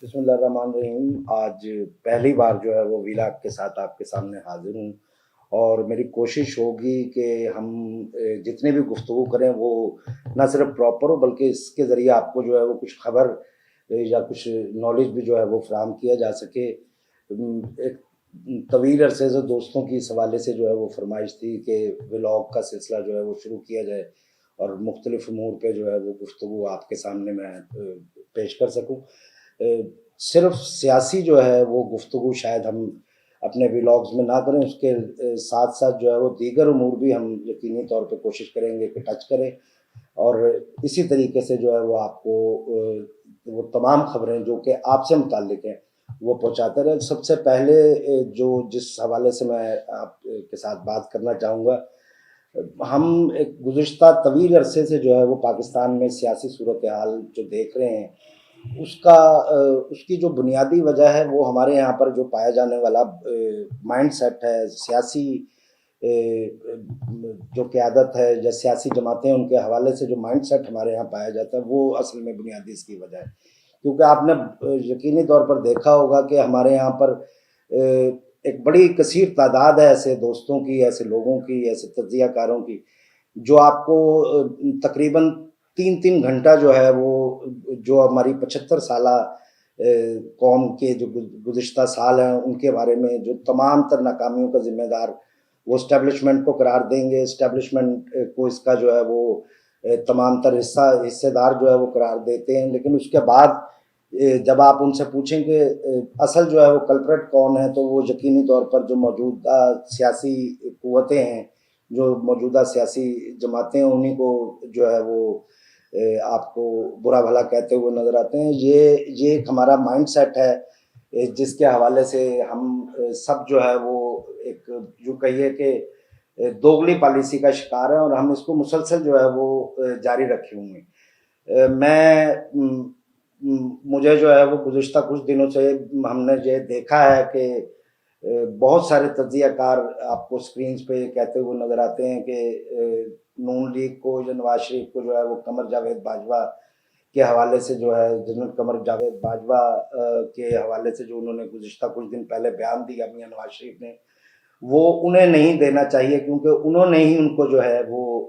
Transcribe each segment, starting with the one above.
بسم اللہ الرحمن الرحیم۔ آج پہلی بار جو ہے وہ ویلاگ کے ساتھ آپ کے سامنے حاضر ہوں، اور میری کوشش ہوگی کہ ہم جتنے بھی گفتگو کریں وہ نہ صرف پراپر ہو بلکہ اس کے ذریعے آپ کو جو ہے وہ کچھ خبر یا کچھ نالج بھی جو ہے وہ فراہم کیا جا سکے۔ ایک طویل عرصے سے دوستوں کی اس حوالے سے جو ہے وہ فرمائش تھی کہ ولاگ کا سلسلہ جو ہے وہ شروع کیا جائے اور مختلف امور پہ جو ہے وہ گفتگو آپ کے سامنے میں پیش کر سکوں۔ صرف سیاسی جو ہے وہ گفتگو شاید ہم اپنے ولاگز میں نہ کریں، اس کے ساتھ ساتھ جو ہے وہ دیگر امور بھی ہم یقینی طور پہ کوشش کریں گے کہ ٹچ کریں، اور اسی طریقے سے جو ہے وہ آپ کو وہ تمام خبریں جو کہ آپ سے متعلق ہیں وہ پہنچاتے رہیں۔ سب سے پہلے جس حوالے سے میں آپ کے ساتھ بات کرنا چاہوں گا، ہم ایک گزشتہ طویل عرصے سے جو ہے وہ پاکستان میں سیاسی صورتحال جو دیکھ رہے ہیں، اس کی جو بنیادی وجہ ہے وہ ہمارے یہاں پر جو پایا جانے والا مائنڈ سیٹ ہے، سیاسی جو قیادت ہے یا سیاسی جماعتیں ان کے حوالے سے جو مائنڈ سیٹ ہمارے یہاں پایا جاتا ہے، وہ اصل میں بنیادی اس کی وجہ ہے۔ کیونکہ آپ نے یقینی طور پر دیکھا ہوگا کہ ہمارے یہاں پر ایک بڑی کثیر تعداد ہے ایسے دوستوں کی، ایسے لوگوں کی، ایسے تجزیہ کاروں کی جو آپ کو تقریباً 3 گھنٹہ جو ہے وہ جو ہماری 75 سالہ قوم کے جو گزشتہ سال ہیں ان کے بارے میں جو تمام تر ناکامیوں کا ذمہ دار وہ اسٹیبلشمنٹ کو قرار دیں گے، اسٹیبلشمنٹ کو اس کا جو ہے وہ تمام تر حصے دار جو ہے وہ قرار دیتے ہیں۔ لیکن اس کے بعد جب آپ ان سے پوچھیں کہ اصل جو ہے وہ کلپریٹ کون ہے، تو وہ یقینی طور پر جو موجودہ سیاسی قوتیں ہیں، جو موجودہ سیاسی جماعتیں ہیں، انہیں کو جو ہے وہ آپ کو برا بھلا کہتے ہوئے نظر آتے ہیں۔ یہ ایک ہمارا مائنڈ سیٹ ہے جس کے حوالے سے ہم سب جو ہے وہ ایک جو کہیے کہ دوگلی پالیسی کا شکار ہے، اور ہم اس کو مسلسل جو ہے وہ جاری رکھے ہوئے ہیں۔ مجھے جو ہے وہ گزشتہ کچھ دنوں سے ہم نے یہ دیکھا ہے کہ بہت سارے تجزیہ کار آپ کو سکرینز پہ کہتے ہوئے نظر آتے ہیں کہ نون لیگ کو یا نواز شریف کو جو ہے وہ قمر جاوید باجوہ کے حوالے سے جو ہے جنرل قمر جاوید باجوہ کے حوالے سے جو انہوں نے گزشتہ کچھ دن پہلے بیان دیا میاں نواز شریف نے، وہ انہیں نہیں دینا چاہیے کیونکہ انہوں نے ہی ان کو جو ہے وہ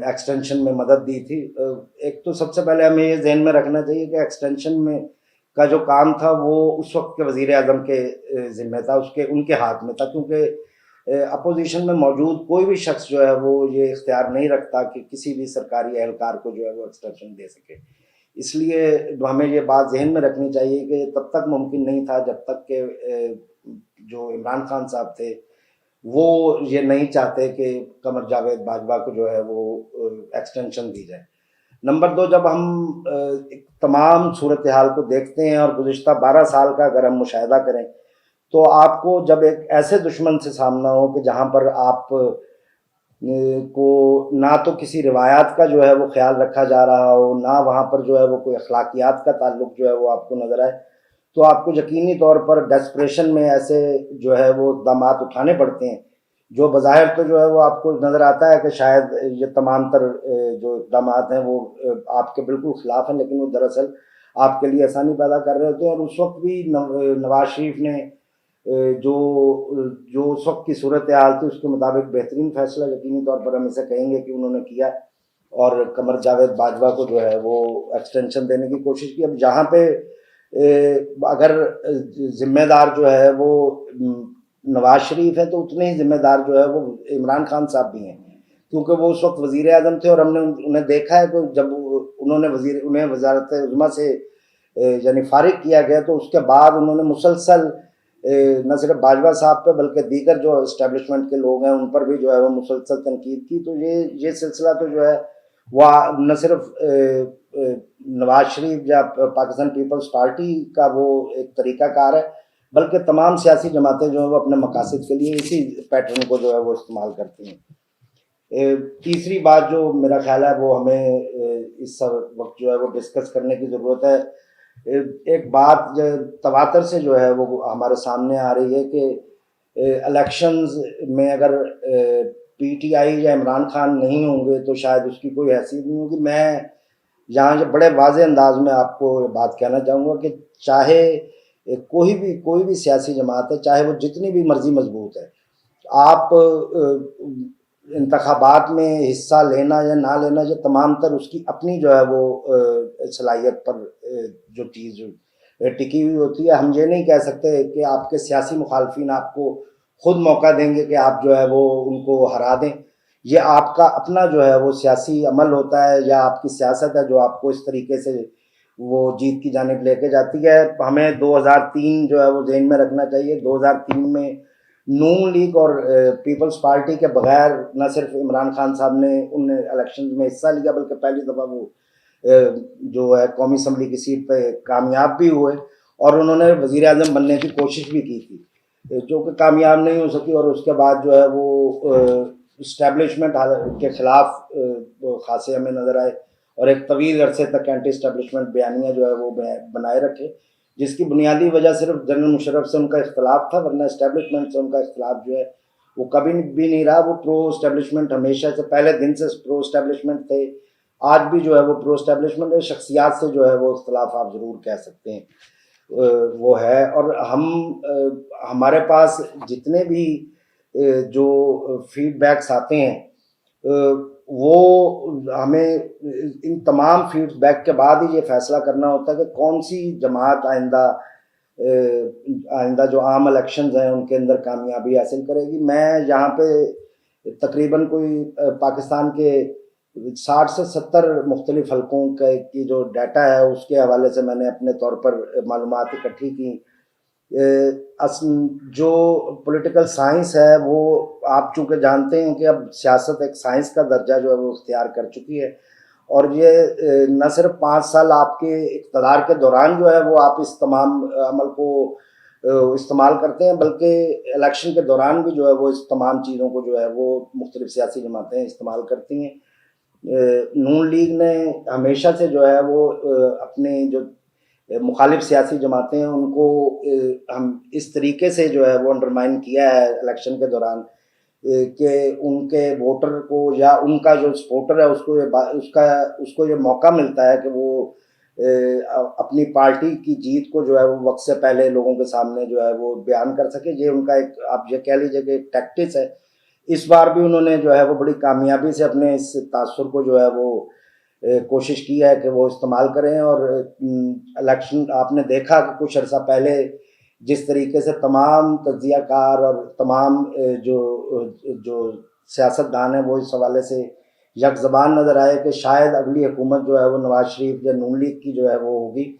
ایکسٹینشن میں مدد دی تھی۔ ایک تو سب سے پہلے ہمیں یہ ذہن میں رکھنا چاہیے کہ ایکسٹینشن میں کا جو کام تھا وہ اس وقت کے وزیر اعظم کے ذمہ تھا، ان کے ہاتھ میں تھا، کیونکہ اپوزیشن میں موجود کوئی بھی شخص جو ہے وہ یہ اختیار نہیں رکھتا کہ کسی بھی سرکاری اہلکار کو جو ہے وہ ایکسٹینشن دے سکے۔ اس لیے ہمیں یہ بات ذہن میں رکھنی چاہیے کہ تب تک ممکن نہیں تھا جب تک کہ جو عمران خان صاحب تھے وہ یہ نہیں چاہتے کہ قمر جاوید باجوہ کو جو ہے وہ ایکسٹینشن دی جائے۔ نمبر 2، جب ہم تمام صورتحال کو دیکھتے ہیں اور گزشتہ 12 سال کا اگر ہم مشاہدہ کریں، تو آپ کو جب ایک ایسے دشمن سے سامنا ہو کہ جہاں پر آپ کو نہ تو کسی روایات کا جو ہے وہ خیال رکھا جا رہا ہو، نہ وہاں پر جو ہے وہ کوئی اخلاقیات کا تعلق جو ہے وہ آپ کو نظر آئے، تو آپ کو یقینی طور پر ڈیسپریشن میں ایسے جو ہے وہ اقدامات اٹھانے پڑتے ہیں جو بظاہر تو جو ہے وہ آپ کو نظر آتا ہے کہ شاید یہ تمام تر جو اقدامات ہیں وہ آپ کے بالکل خلاف ہیں، لیکن وہ دراصل آپ کے لیے آسانی پیدا کر رہے ہوتے ہیں۔ اور اس وقت بھی نواز شریف نے جو اس وقت کی صورتحال تھی اس کے مطابق بہترین فیصلہ یقینی طور پر ہم اسے کہیں گے کہ انہوں نے کیا، اور قمر جاوید باجوہ کو جو ہے وہ ایکسٹینشن دینے کی کوشش کی۔ اب جہاں پہ اگر ذمہ دار جو ہے وہ نواز شریف ہے تو اتنے ہی ذمہ دار جو ہے وہ عمران خان صاحب بھی ہیں، کیونکہ وہ اس وقت وزیر اعظم تھے، اور ہم نے انہیں دیکھا ہے کہ جب انہوں نے انہیں وزارت عظمیٰ سے یعنی فارغ کیا گیا تو اس کے بعد انہوں نے مسلسل نہ صرف باجوہ صاحب پہ بلکہ دیگر جو اسٹیبلشمنٹ کے لوگ ہیں ان پر بھی جو ہے وہ مسلسل تنقید کی۔ تو یہ سلسلہ تو جو ہے وہ نہ صرف نواز شریف یا پاکستان پیپلز پارٹی کا وہ ایک طریقہ کار ہے، بلکہ تمام سیاسی جماعتیں جو ہیں وہ اپنے مقاصد کے لیے اسی پیٹرن کو جو ہے وہ استعمال کرتی ہیں۔ تیسری بات جو میرا خیال ہے وہ ہمیں اس وقت جو ہے وہ ڈسکس کرنے کی ضرورت ہے، ایک بات جو تواتر سے جو ہے وہ ہمارے سامنے آ رہی ہے کہ الیکشنز میں اگر پی ٹی آئی یا عمران خان نہیں ہوں گے تو شاید اس کی کوئی حیثیت نہیں ہوگی۔ میں یہاں جو بڑے واضح انداز میں آپ کو بات کہنا چاہوں گا کہ چاہے کوئی بھی سیاسی جماعت ہے، چاہے وہ جتنی بھی مرضی مضبوط ہے، آپ انتخابات میں حصہ لینا یا نہ لینا، یہ تمام تر اس کی اپنی جو ہے وہ صلاحیت پر جو چیز ٹکی ہوئی ہوتی ہے۔ ہم یہ نہیں کہہ سکتے کہ آپ کے سیاسی مخالفین آپ کو خود موقع دیں گے کہ آپ جو ہے وہ ان کو ہرا دیں۔ یہ آپ کا اپنا جو ہے وہ سیاسی عمل ہوتا ہے یا آپ کی سیاست ہے جو آپ کو اس طریقے سے وہ جیت کی جانب لے کے جاتی ہے۔ ہمیں 2003 جو ہے وہ ذہن میں رکھنا چاہیے۔ 2003 میں نون لیگ اور پیپلز پارٹی کے بغیر نہ صرف عمران خان صاحب نے ان الیکشن میں حصہ لیا، بلکہ پہلی دفعہ وہ جو ہے قومی اسمبلی کی سیٹ پہ کامیاب بھی ہوئے، اور انہوں نے وزیر اعظم بننے کی کوشش بھی کی تھی، جو کہ کامیاب نہیں ہو سکی، اور اس کے بعد جو ہے وہ اسٹیبلشمنٹ کے خلاف خاصے ہمیں نظر آئے، اور ایک طویل عرصے تک اینٹی اسٹیبلشمنٹ بیانیہ جو ہے وہ بنائے رکھے، جس کی بنیادی وجہ صرف جنرل مشرف سے ان کا اختلاف تھا، ورنہ اسٹیبلشمنٹ سے ان کا اختلاف جو ہے وہ کبھی بھی نہیں رہا۔ وہ پرو اسٹیبلشمنٹ ہمیشہ سے، پہلے دن سے پرو اسٹیبلشمنٹ تھے، آج بھی جو ہے وہ پرو اسٹیبلشمنٹ ہے۔ شخصیات سے جو ہے وہ اختلاف آپ ضرور کہہ سکتے ہیں وہ ہے، اور ہمارے پاس جتنے بھی جو فیڈ بیکس آتے ہیں وہ ہمیں ان تمام فیڈ بیک کے بعد ہی یہ فیصلہ کرنا ہوتا ہے کہ کون سی جماعت آئندہ جو عام الیکشنز ہیں ان کے اندر کامیابی حاصل کرے گی۔ میں یہاں پہ تقریباً کوئی پاکستان کے 60 سے 70 مختلف حلقوں کی جو ڈیٹا ہے اس کے حوالے سے میں نے اپنے طور پر معلومات اکٹھی کی۔ جو پولیٹیکل سائنس ہے وہ آپ چونکہ جانتے ہیں کہ اب سیاست ایک سائنس کا درجہ جو ہے وہ اختیار کر چکی ہے، اور یہ نہ صرف 5 سال آپ کے اقتدار کے دوران جو ہے وہ آپ اس تمام عمل کو استعمال کرتے ہیں، بلکہ الیکشن کے دوران بھی جو ہے وہ اس تمام چیزوں کو جو ہے وہ مختلف سیاسی جماعتیں استعمال کرتی ہیں۔ نون لیگ نے ہمیشہ سے جو ہے وہ اپنے جو مخالف سیاسی جماعتیں ہیں ان کو ہم اس طریقے سے جو ہے وہ انڈرمائن کیا ہے الیکشن کے دوران کہ ان کے ووٹر کو یا ان کا جو سپورٹر ہے اس کو یہ موقع ملتا ہے کہ وہ اپنی پارٹی کی جیت کو جو ہے وہ وقت سے پہلے لوگوں کے سامنے جو ہے وہ بیان کر سکے۔ یہ ان کا ایک، آپ یہ کہہ لیجیے کہ ایک ٹیکٹکس ہے۔ اس بار بھی انہوں نے جو ہے وہ بڑی کامیابی سے اپنے اس تاثر کو جو ہے وہ کوشش کی ہے کہ وہ استعمال کریں، اور الیکشن آپ نے دیکھا کہ کچھ عرصہ پہلے جس طریقے سے تمام تجزیہ کار اور تمام جو سیاست دان ہیں وہ اس حوالے سے یک زبان نظر آئے کہ شاید اگلی حکومت جو ہے وہ نواز شریف یا نون لیگ کی جو ہے وہ ہوگی۔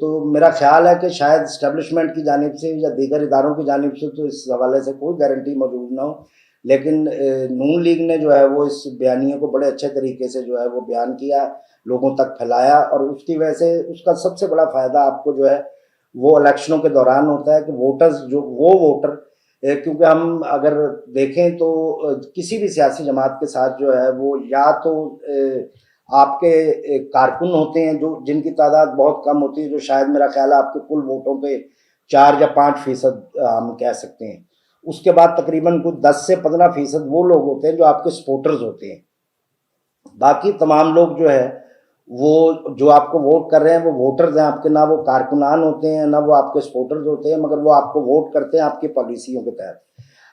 تو میرا خیال ہے کہ شاید اسٹیبلشمنٹ کی جانب سے یا دیگر اداروں کی جانب سے تو اس حوالے سے کوئی گارنٹی موجود نہ ہو، لیکن نون لیگ نے جو ہے وہ اس بیانیے کو بڑے اچھے طریقے سے جو ہے وہ بیان کیا، لوگوں تک پھیلایا، اور اس کی وجہ سے اس کا سب سے بڑا فائدہ آپ کو جو ہے وہ الیکشنوں کے دوران ہوتا ہے کہ ووٹر کیونکہ ہم اگر دیکھیں تو کسی بھی سیاسی جماعت کے ساتھ جو ہے وہ یا تو آپ کے کارکن ہوتے ہیں جن کی تعداد بہت کم ہوتی ہے، جو شاید میرا خیال ہے آپ کے کل ووٹوں پہ 4 یا 5% ہم کہہ سکتے ہیں۔ اس کے بعد تقریباً کچھ 10 سے 15% وہ لوگ ہوتے ہیں جو آپ کے سپورٹرز ہوتے ہیں۔ باقی تمام لوگ جو ہے وہ جو آپ کو ووٹ کر رہے ہیں وہ ووٹرز ہیں آپ کے، نہ وہ کارکنان ہوتے ہیں نہ وہ آپ کے سپورٹرز ہوتے ہیں، مگر وہ آپ کو ووٹ کرتے ہیں آپ کی پالیسیوں کے تحت۔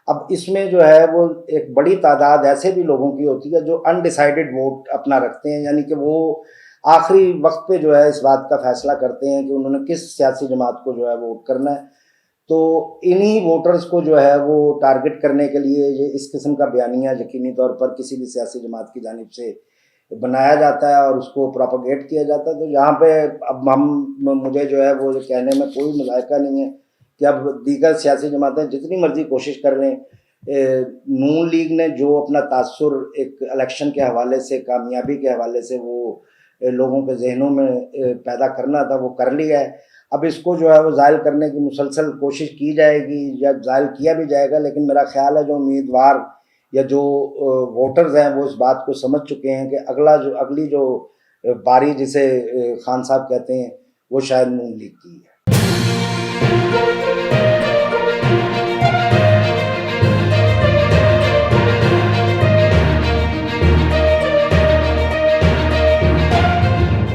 اب اس میں جو ہے وہ ایک بڑی تعداد ایسے بھی لوگوں کی ہوتی ہے جو انڈیسائیڈڈ ووٹ اپنا رکھتے ہیں، یعنی کہ وہ آخری وقت پہ جو ہے اس بات کا فیصلہ کرتے ہیں کہ انہوں نے کس سیاسی جماعت کو جو ہے ووٹ کرنا ہے۔ تو انہی ووٹرز کو جو ہے وہ ٹارگٹ کرنے کے لیے یہ اس قسم کا بیانیہ یقینی طور پر کسی بھی سیاسی جماعت کی جانب سے بنایا جاتا ہے اور اس کو پروپیگیٹ کیا جاتا ہے۔ تو یہاں پہ اب مجھے جو ہے وہ کہنے میں کوئی مذائقہ نہیں ہے کہ اب دیگر سیاسی جماعتیں جتنی مرضی کوشش کر لیں، نون لیگ نے جو اپنا تاثر ایک الیکشن کے حوالے سے، کامیابی کے حوالے سے وہ لوگوں کے ذہنوں میں پیدا کرنا تھا وہ کر لیا ہے۔ اب اس کو جو ہے وہ زائل کرنے کی مسلسل کوشش کی جائے گی یا زائل کیا بھی جائے گا، لیکن میرا خیال ہے جو امیدوار یا جو ووٹرز ہیں وہ اس بات کو سمجھ چکے ہیں کہ اگلی جو باری جسے خان صاحب کہتے ہیں وہ شاید نون لیگ کی ہے۔